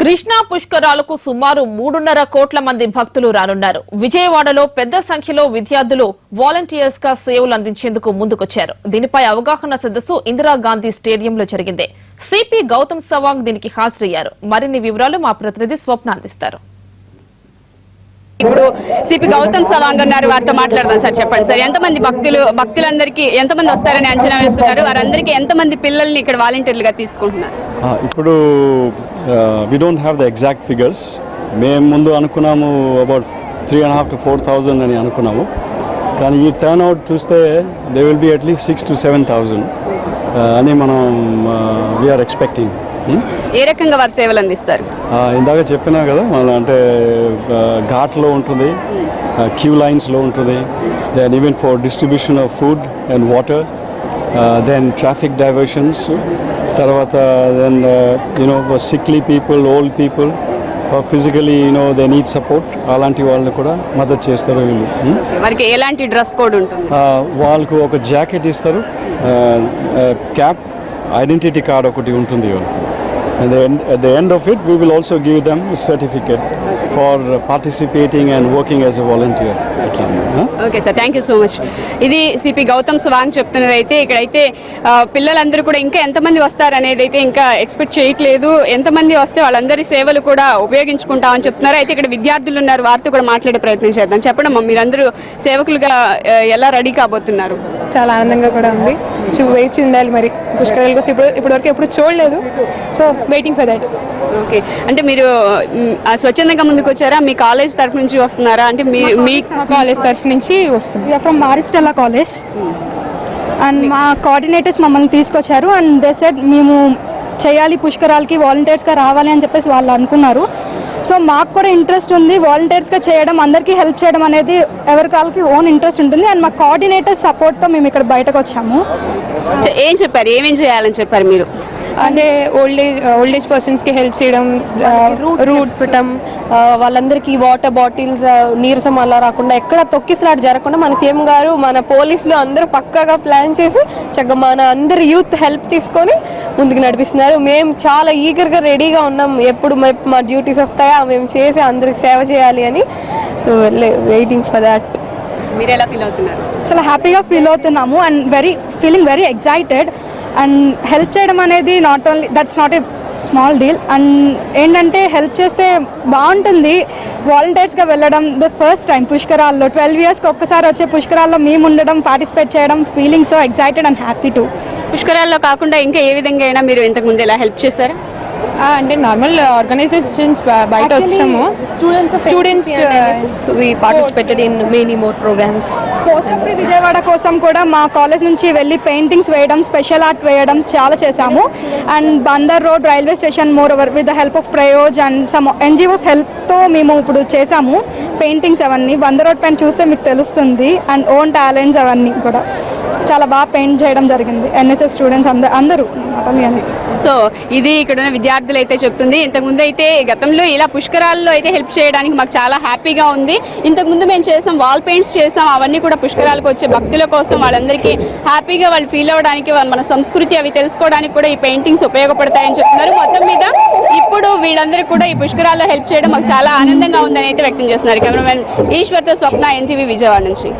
కృష్ణా పుష్కరాలకు సుమారు 3.5 కోట్ల మంది భక్తులు రానున్నారు. విజయవాడలో పెద్ద సంఖ్యలో విద్యార్థులు వాలంటీర్స్ గా సేవలు అందించేందుకు ముందుకొచ్చారు. దీనిపై అవగాహన సదస్సు ఇందిరాగాంధీ స్టేడియంలో జరిగింది. సిపి గౌతమ్ సవాంగ్ దీనికి హాజరయ్యారు. మరిన్ని వివరాలు మా ప్రతినిధి స్వప్న అందిస్తారు. ఇప్పుడు సిపి గౌతమ్ సవాంగ్ ఉన్నారు, వారితో మాట్లాడదాం. సార్ చెప్పండి సార్, ఎంతమంది భక్తులందరికీ ఎంతమంది వస్తారని అంచనా వేస్తున్నారు? వారందరికీ ఎంతమంది పిల్లల్ని ఇక్కడ వాలంటీర్లుగా తీసుకుంటున్నారు? ఇప్పుడు we don't have the exact figures. మేము ముందు అనుకున్నాము అబౌట్ 3,500 to 4,000 అని అనుకున్నాము. కానీ ఈ టర్న్ అవుట్ చూస్తే they will be at least 6,000 to 7,000 అని మనం వీఆర్ ఎక్స్పెక్టింగ్. ఏ రకంగా వారు సేవలు అందిస్తారు? ఇందాక చెప్పినా కదా, మన అంటే ఘాట్లో ఉంటుంది, క్యూ లైన్స్లో ఉంటుంది, then even for distribution of food and water, then traffic diversions, తర్వాత then sickly people, old people, physically they need support, అలాంటి వాళ్ళని కూడా మద్దతు చేస్తారు వీళ్ళు. వారికి ఎలాంటి డ్రెస్ కోడ్ ఉంటుంది? వాళ్ళకు ఒక జాకెట్ ఇస్తారు, క్యాప్, ఐడెంటిటీ కార్డ్ ఒకటి ఉంటుంది వాళ్ళకు. And at the end of it, we will also give them a certificate for participating and working as a volunteer. Okay sir, thank you so much. ఇది CP Gautam Sawang చెప్తున్నది. అయితే ఇక్కడైతే పిల్లలందరూ కూడా ఇంకా ఎంతమంది వస్తారనేది అయితే ఇంకా ఎక్స్పెక్ట్ చేయట్లేదు. ఎంతమంది వస్తే వాళ్ళందరి సేవలు కూడా ఉపయోగించుకుంటామని చెప్తున్నారు. అయితే ఇక్కడ విద్యార్థులు ఉన్నారు, వారితో కూడా మాట్లాడే ప్రయత్నం చేద్దాం. చెప్పండి, మీరందరూ సేవకులుగా ఎలా రెడీ కాబోతున్నారు? చాలా ఆనందంగా కూడా ఉంది. వేచి ఉండాలి మరి పుష్కరాల కోసం. ఇప్పటివరకు ఎప్పుడు చూడలేదు, so waiting for that. Okay, అంటే మీరు స్వచ్ఛందంగా ముందుకు వచ్చారా? మీ కాలేజ్ తరఫు నుంచి వస్తున్నారా? అంటే మీ కాలేజ్ తరఫు నుంచి వస్తుంది. ఫ్రమ్ మారిస్టెల్లా కాలేజ్ అండ్ మా కోఆర్డినేటర్స్ మమ్మల్ని తీసుకొచ్చారు. అండ్ దే సెడ్ మేము చేయాలి, పుష్కరాలకి వాలంటీర్స్గా రావాలి అని చెప్పేసి వాళ్ళు అనుకున్నారు. సో మాకు కూడా ఇంట్రెస్ట్ ఉంది వాలంటీర్స్గా చేయడం, అందరికీ హెల్ప్ చేయడం అనేది ఎవరి కాళ్ళకి ఓన్ ఇంట్రెస్ట్ ఉంటుంది. అండ్ మా కోఆర్డినేటర్ సపోర్ట్తో మేము ఇక్కడ బయటకు వచ్చాము. ఏం చెప్పారు, ఏమేం చేయాలని చెప్పారు మీరు? అంటే ఓల్డ్ ఏజ్ పర్సన్స్కి హెల్ప్ చేయడం, రూట్ పెట్టడం, వాళ్ళందరికీ వాటర్ బాటిల్స్, నీరసం అలా రాకుండా, ఎక్కడ తొక్కిసలాట జరగకుండా మన సీఎం గారు, మన పోలీసులు అందరూ పక్కాగా ప్లాన్ చేసి చక్కగా మన అందరు యూత్ హెల్ప్ తీసుకొని ముందుకు నడిపిస్తున్నారు. మేము చాలా ఈగర్గా రెడీగా ఉన్నాం, ఎప్పుడు మా డ్యూటీస్ వస్తాయా మేము చేసి అందరికి సేవ చేయాలి అని. So waiting for that. మీరు ఎలా ఫీల్ అవుతున్నారు? చాలా హ్యాపీగా ఫీల్ అవుతున్నాము and feeling very excited. And help చేయడం అనేది that's not a small deal. And ఏంటంటే హెల్ప్ చేస్తే బాగుంటుంది. వాలంటీర్స్గా వెళ్ళడం ద ఫస్ట్ టైం పుష్కరాల్లో, 12 yearsకి ఒక్కసారి వచ్చే పుష్కరాల్లో మేము ఉండడం, పార్టిసిపేట్ చేయడం, feeling so excited and happy too. పుష్కరాల్లో కాకుండా ఇంకా ఏ విధంగా అయినా మీరు ఇంతకుముందు ఎలా హెల్ప్ చేశారా? అంటే నార్మల్ ఆర్గనైజేషన్స్ బయట వచ్చాము. Students we participated in many more programmes. Vijayawada కోసం కూడా మా కాలేజ్ నుంచి వెళ్ళి పెయింటింగ్స్ వేయడం, స్పెషల్ ఆర్ట్ వేయడం చాలా చేశాము. And Bandar road railway station moreover with the help of ప్రయోజ్ అండ్ సమ్ ఎన్జిఓస్ హెల్ప్తో మేము ఇప్పుడు చేశాము పెయింటింగ్స్ అవన్నీ. బందర్ రోడ్ పైన చూస్తే మీకు తెలుస్తుంది. అండ్ ఓన్ టాలెంట్స్ అవన్నీ కూడా చాలా బాగా పెయింట్ చేయడం జరిగింది. ఎన్ఎస్ఎస్ స్టూడెంట్స్ అందరూ. సో ఇది ఇక్కడ ఉన్న విద్యార్థులు అయితే చెప్తుంది. ఇంతకుముందు అయితే గతంలో ఇలా పుష్కరాల్లో అయితే హెల్ప్ చేయడానికి మాకు చాలా హ్యాపీగా ఉంది. ఇంతకుముందు మేము చేసాం, వాల్ పెయింట్స్ చేసాం, అవన్నీ కూడా పుష్కరాలకు వచ్చే భక్తుల కోసం వాళ్ళందరికీ హ్యాపీగా వాళ్ళు ఫీల్ అవ్వడానికి, మన సంస్కృతి అవి తెలుసుకోవడానికి కూడా ఈ పెయింటింగ్స్ ఉపయోగపడతాయని చెప్తున్నారు. మొత్తం మీద ఇప్పుడు వీళ్ళందరూ కూడా ఈ పుష్కరాల్లో హెల్ప్ చేయడం మాకు చాలా ఆనందంగా ఉందని అయితే వ్యక్తం చేస్తున్నారు. కెమెరామెన్ ఈశ్వర్తో స్వప్న, ఎన్టీవీ విజయవాడ నుంచి.